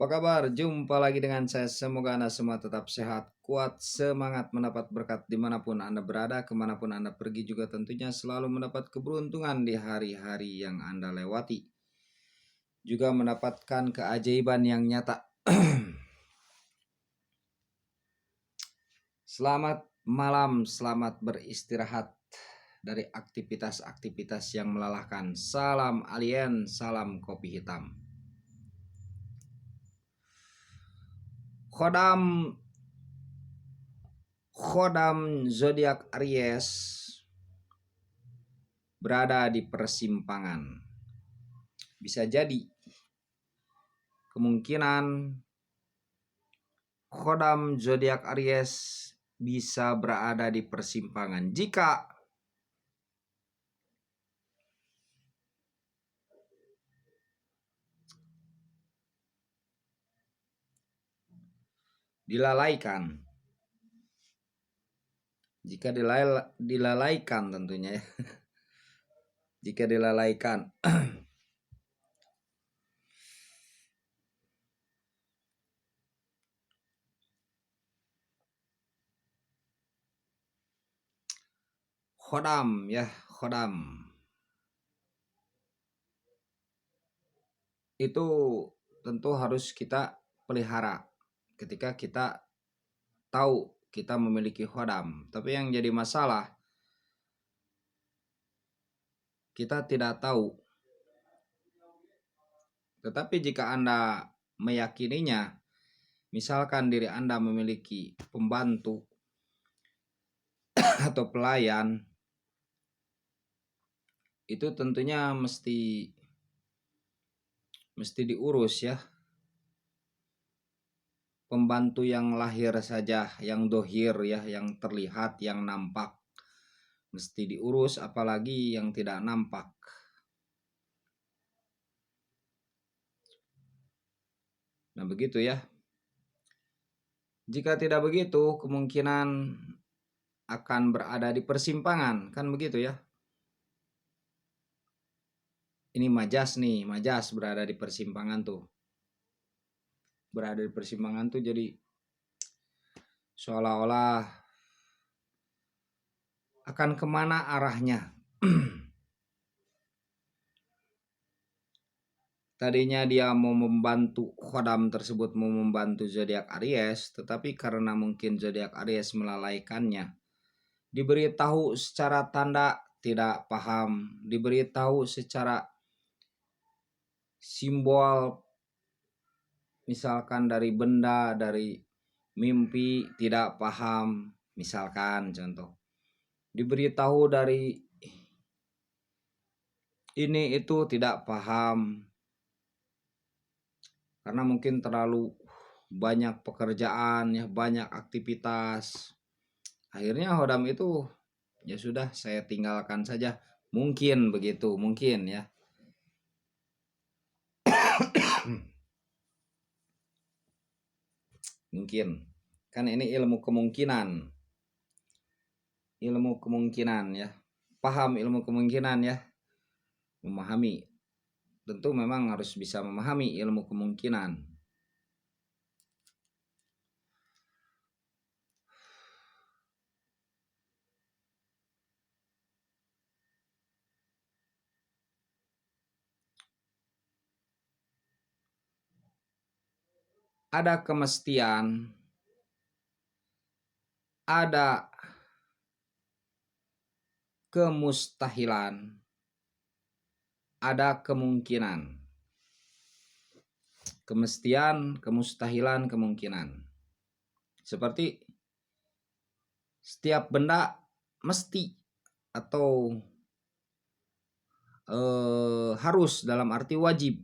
Apa kabar? Jumpa lagi dengan saya. Semoga Anda semua tetap sehat, kuat, semangat mendapat berkat dimanapun Anda berada, kemanapun Anda pergi juga tentunya selalu mendapat keberuntungan di hari-hari yang Anda lewati. Juga mendapatkan keajaiban yang nyata. Selamat malam, selamat beristirahat dari aktivitas-aktivitas yang melelahkan. Salam alien, salam kopi hitam. Khodam zodiak Aries berada di persimpangan. Bisa jadi kemungkinan khodam zodiak Aries bisa berada di persimpangan jika dilalaikan. Jika dilalaikan tentunya ya. Jika dilalaikan. Khodam ya, khodam. Itu tentu harus kita pelihara ketika kita tahu kita memiliki khodam. Tapi yang jadi masalah kita tidak tahu. Tetapi jika Anda meyakininya, misalkan diri Anda memiliki pembantu atau pelayan, itu tentunya mesti diurus ya. Pembantu yang lahir saja, yang dohir ya, yang terlihat, yang nampak, mesti diurus, apalagi yang tidak nampak. Nah begitu ya. Jika tidak begitu, kemungkinan akan berada di persimpangan, kan begitu ya. Ini majas nih, majas berada di persimpangan tuh. Berada di persimpangan tuh jadi seolah-olah akan kemana arahnya. Tadinya dia mau membantu khodam tersebut, mau membantu zodiak Aries, tetapi karena mungkin zodiak Aries melalaikannya, diberitahu secara tanda tidak paham, diberitahu secara simbol misalkan dari benda, dari mimpi tidak paham, misalkan contoh. Diberitahu dari ini itu tidak paham. Karena mungkin terlalu banyak pekerjaan ya, banyak aktivitas. Akhirnya khodam itu ya sudah saya tinggalkan saja. Mungkin begitu, mungkin ya. Mungkin. Kan ini ilmu kemungkinan. Ilmu kemungkinan ya. Paham ilmu kemungkinan ya. Memahami. Tentu memang harus bisa memahami ilmu kemungkinan. Ada kemestian, ada kemustahilan, ada kemungkinan. Kemestian, kemustahilan, kemungkinan. Seperti setiap benda mesti atau harus dalam arti wajib.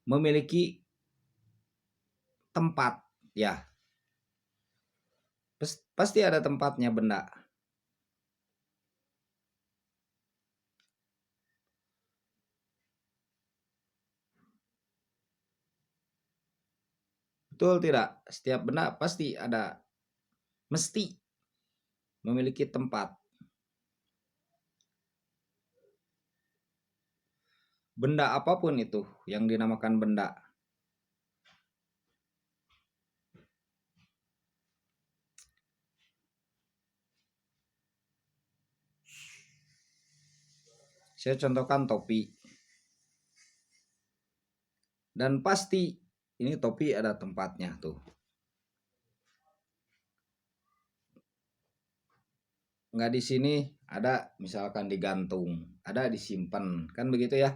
Memiliki tempat ya. Pasti ada tempatnya benda. Betul tidak? Setiap benda pasti ada, mesti memiliki tempat. Benda apapun itu yang dinamakan benda. Saya contohkan topi. Dan pasti ini topi ada tempatnya tuh. Nggak di sini, ada misalkan digantung, ada disimpan, kan begitu ya.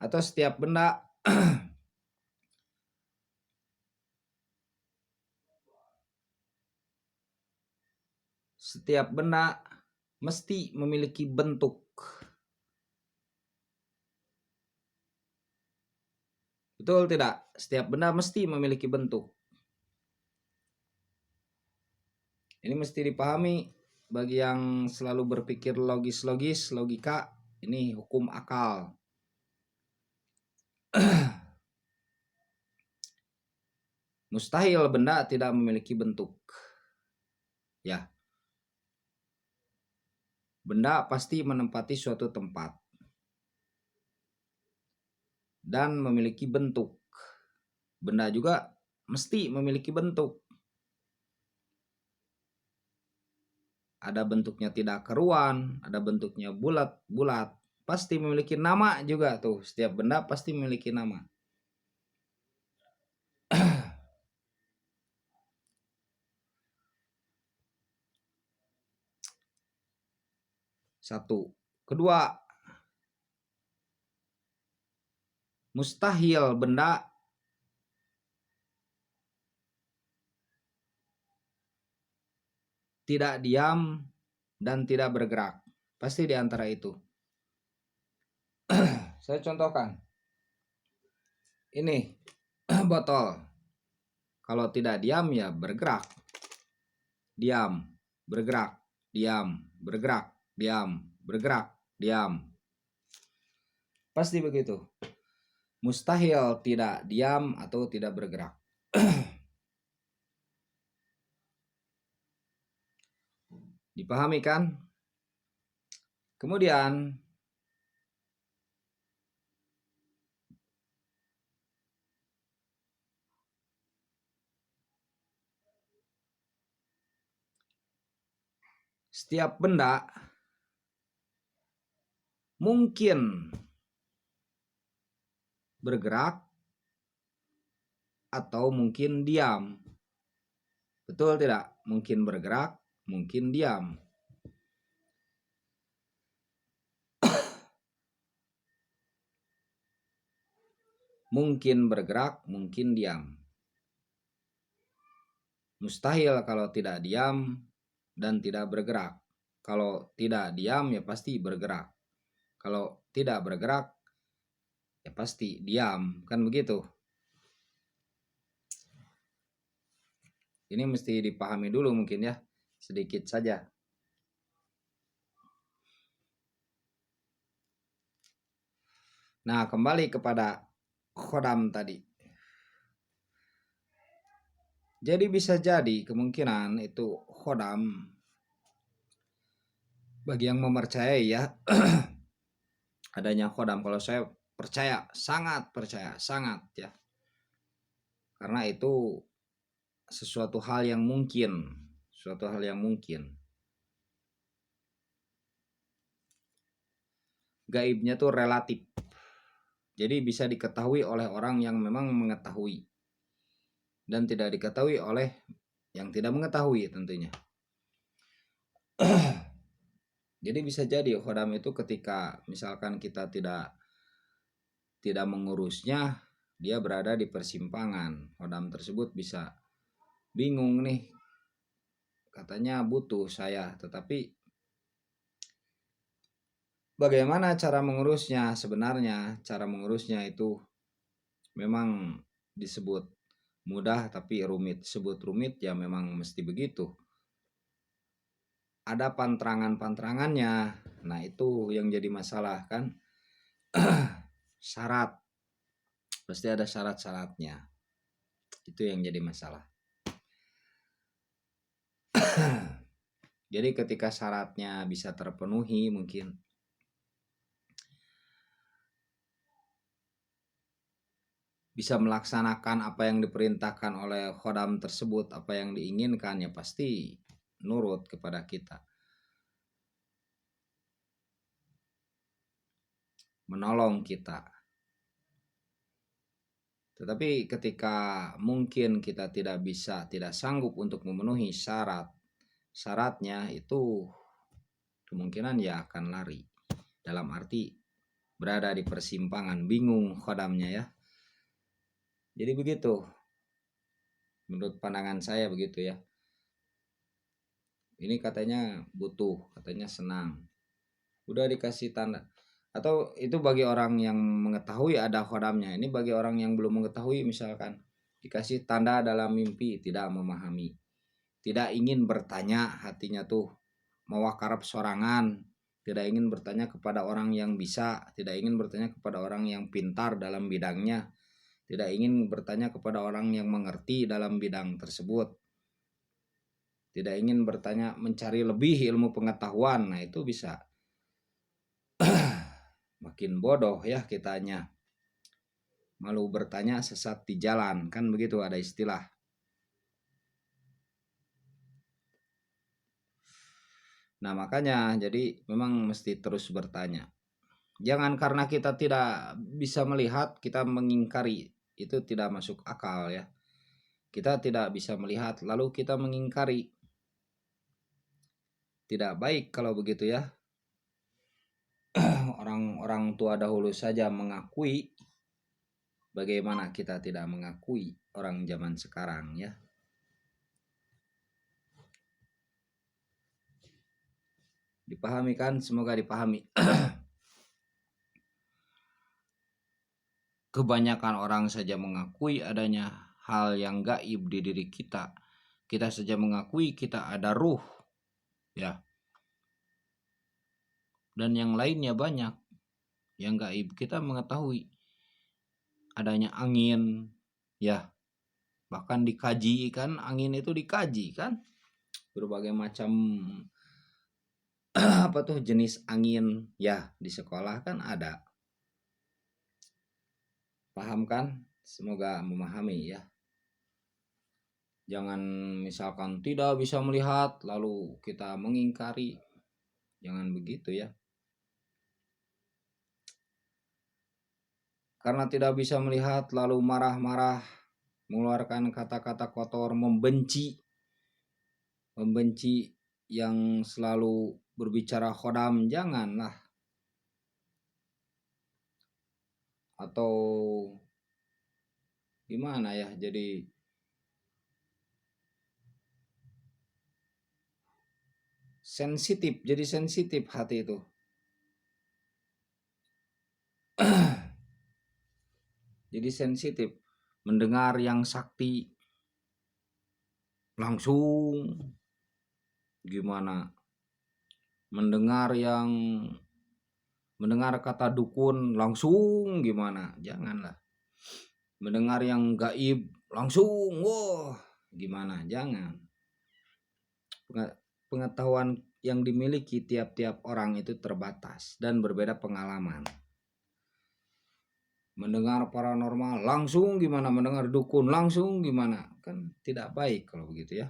Atau setiap benda setiap benda mesti memiliki bentuk. Betul tidak? Setiap benda mesti memiliki bentuk. Ini mesti dipahami bagi yang selalu berpikir logis-logis, logika, ini hukum akal. Mustahil benda tidak memiliki bentuk. Ya. Benda pasti menempati suatu tempat dan memiliki bentuk. Benda juga mesti memiliki bentuk. Ada bentuknya tidak keruan, ada bentuknya bulat-bulat. Pasti memiliki nama juga tuh. Setiap benda pasti memiliki nama. Satu. Kedua, mustahil benda tidak diam dan tidak bergerak. Pasti di antara itu. Saya contohkan. Ini botol. Kalau tidak diam ya bergerak. Diam, bergerak, diam, bergerak, diam, bergerak, diam. Pasti begitu. Mustahil tidak diam atau tidak bergerak. Dipahami kan? Kemudian setiap benda mungkin bergerak atau mungkin diam. Betul tidak? Mungkin bergerak, mungkin diam. Mungkin bergerak, mungkin diam. Mustahil kalau tidak diam dan tidak bergerak. Kalau tidak diam ya pasti bergerak. Kalau tidak bergerak ya pasti diam, kan begitu. Ini mesti dipahami dulu mungkin ya, sedikit saja. Nah, kembali kepada khodam tadi. Jadi bisa jadi kemungkinan itu khodam bagi yang mempercayai ya adanya khodam. Kalau saya percaya, sangat ya. Karena itu sesuatu hal yang mungkin, Gaibnya tuh relatif. Jadi bisa diketahui oleh orang yang memang mengetahui dan tidak diketahui oleh yang tidak mengetahui tentunya. Jadi bisa jadi khodam itu ketika misalkan kita tidak mengurusnya, dia berada di persimpangan. Khodam tersebut bisa bingung nih, katanya butuh saya, tetapi bagaimana cara mengurusnya? Sebenarnya cara mengurusnya itu memang disebut mudah tapi rumit. Sebut rumit ya memang mesti begitu. Ada panterangan-panterangannya. Nah, itu yang jadi masalah kan. Syarat. Pasti ada syarat-syaratnya. Itu yang jadi masalah. Jadi ketika syaratnya bisa terpenuhi mungkin bisa melaksanakan apa yang diperintahkan oleh khodam tersebut, apa yang diinginkan, ya pasti nurut kepada kita, menolong kita. Tetapi ketika mungkin kita tidak sanggup untuk memenuhi syaratnya, itu kemungkinan ya akan lari. Dalam arti berada di persimpangan, bingung khodamnya ya. Jadi begitu. Menurut pandangan saya begitu ya. Ini katanya butuh, katanya senang. Udah dikasih tanda. Atau itu bagi orang yang mengetahui ada khodamnya. Ini bagi orang yang belum mengetahui, misalkan dikasih tanda dalam mimpi, tidak memahami, tidak ingin bertanya, hatinya tuh mawakarap sorangan, tidak ingin bertanya kepada orang yang bisa, tidak ingin bertanya kepada orang yang pintar dalam bidangnya, tidak ingin bertanya kepada orang yang mengerti dalam bidang tersebut, tidak ingin bertanya, mencari lebih ilmu pengetahuan. Nah itu bisa makin bodoh ya kitanya. Malu bertanya sesat di jalan, kan begitu ada istilah. Nah makanya jadi memang mesti terus bertanya. Jangan karena kita tidak bisa melihat kita mengingkari, itu tidak masuk akal ya. Kita tidak bisa melihat lalu kita mengingkari, tidak baik kalau begitu ya. Orang-orang tua dahulu saja mengakui, bagaimana kita tidak mengakui orang zaman sekarang ya. Dipahami kan? Semoga dipahami. Kebanyakan orang saja mengakui adanya hal yang gaib di diri kita. Kita saja mengakui kita ada ruh ya. Dan yang lainnya banyak yang gaib. Kita mengetahui adanya angin ya, bahkan dikaji kan, angin itu dikaji kan, berbagai macam apa tuh jenis angin ya, di sekolah kan ada. Paham kan? Semoga memahami ya. Jangan misalkan tidak bisa melihat lalu kita mengingkari, jangan begitu ya. Karena tidak bisa melihat lalu marah-marah, mengeluarkan kata-kata kotor, membenci yang selalu berbicara khodam, janganlah. Atau gimana ya, jadi sensitif hati itu. Jadi sensitif mendengar yang sakti langsung gimana, mendengar kata dukun langsung gimana, janganlah. Mendengar yang gaib langsung wah gimana, jangan. Pengetahuan yang dimiliki tiap-tiap orang itu terbatas dan berbeda pengalaman. Mendengar paranormal langsung gimana, mendengar dukun langsung gimana, kan tidak baik kalau begitu ya.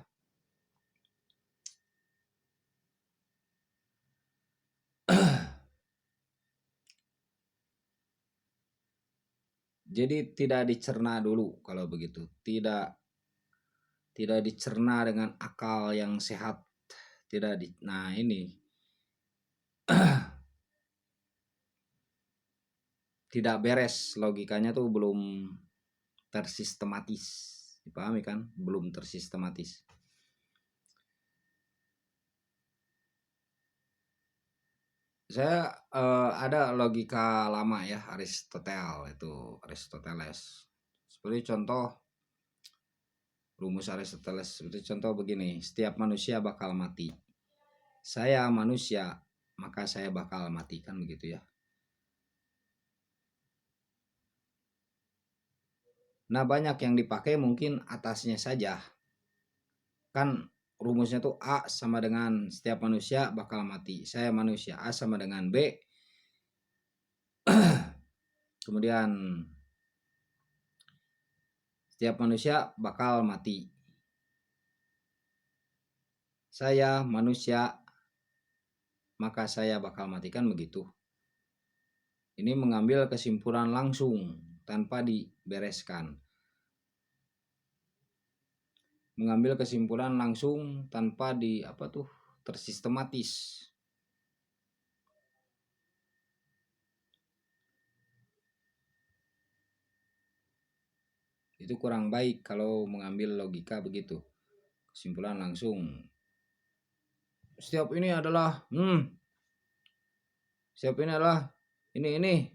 Jadi tidak dicerna dulu kalau begitu, tidak dicerna dengan akal yang sehat, nah ini tidak beres, logikanya tuh belum tersistematis, dipahami kan, belum tersistematis. Saya ada logika lama ya, Aristoteles. Seperti contoh rumus Aristoteles, seperti contoh begini, setiap manusia bakal mati. Saya manusia, maka saya bakal mati, kan begitu ya. Nah banyak yang dipakai mungkin atasnya saja. Kan rumusnya tuh A sama dengan setiap manusia bakal mati. Saya manusia, A sama dengan B. Kemudian Setiap manusia bakal mati. Saya manusia, maka saya bakal matikan begitu. Ini mengambil kesimpulan langsung tanpa dibereskan. Mengambil kesimpulan langsung tanpa tersistematis. Itu kurang baik kalau mengambil logika begitu. Kesimpulan langsung. Setiap ini adalah setiap ini adalah ini.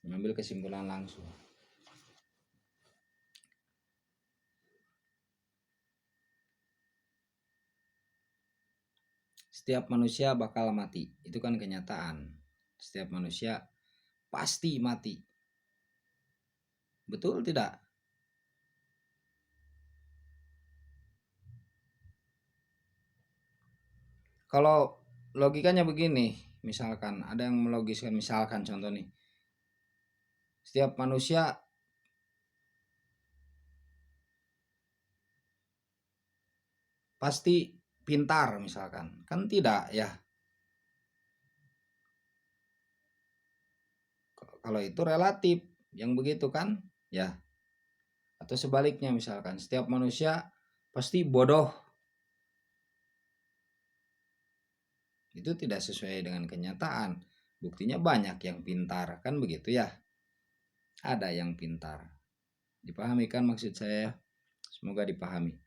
Mengambil kesimpulan langsung. Setiap manusia bakal mati. Itu kan kenyataan. Setiap manusia pasti mati. Betul tidak? Kalau logikanya begini, misalkan ada yang melogiskan, misalkan contoh nih. Setiap manusia pasti pintar misalkan. Kan tidak ya. Kalau itu relatif, yang begitu kan? Ya. Atau sebaliknya misalkan, setiap manusia pasti bodoh. Itu tidak sesuai dengan kenyataan. Buktinya banyak yang pintar, kan begitu ya? Ada yang pintar. Dipahami kan maksud saya? Semoga dipahami.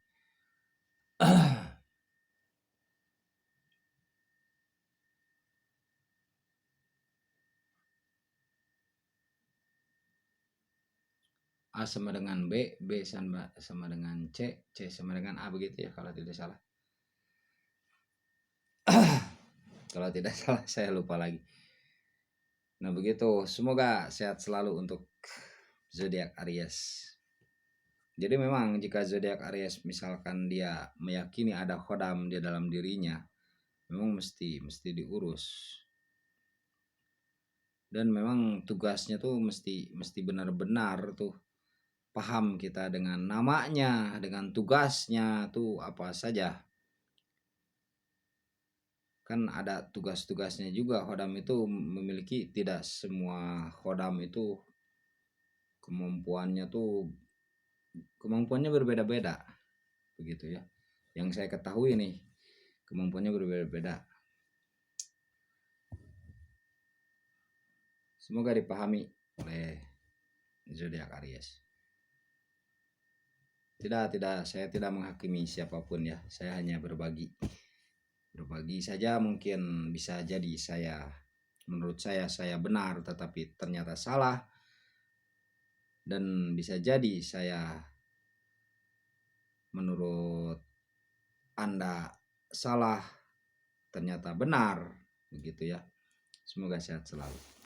A sama dengan B, B sama dengan C, C sama dengan A, begitu ya kalau tidak salah. Kalau tidak salah saya lupa lagi. Nah begitu, semoga sehat selalu untuk zodiak Aries. Jadi memang jika zodiak Aries misalkan dia meyakini ada khodam di dalam dirinya, memang mesti diurus. Dan memang tugasnya tuh mesti benar-benar tuh paham kita dengan namanya, dengan tugasnya tuh apa saja. Kan ada tugas-tugasnya juga. Khodam itu memiliki, tidak semua khodam itu kemampuannya berbeda-beda, begitu ya. Yang saya ketahui nih, kemampuannya berbeda-beda. Semoga dipahami oleh zodiak Aries. Tidak, saya tidak menghakimi siapapun ya. Saya hanya berbagi saja. Mungkin bisa jadi menurut saya benar, tetapi ternyata salah. Dan bisa jadi saya menurut Anda salah, ternyata benar, begitu ya. Semoga sehat selalu.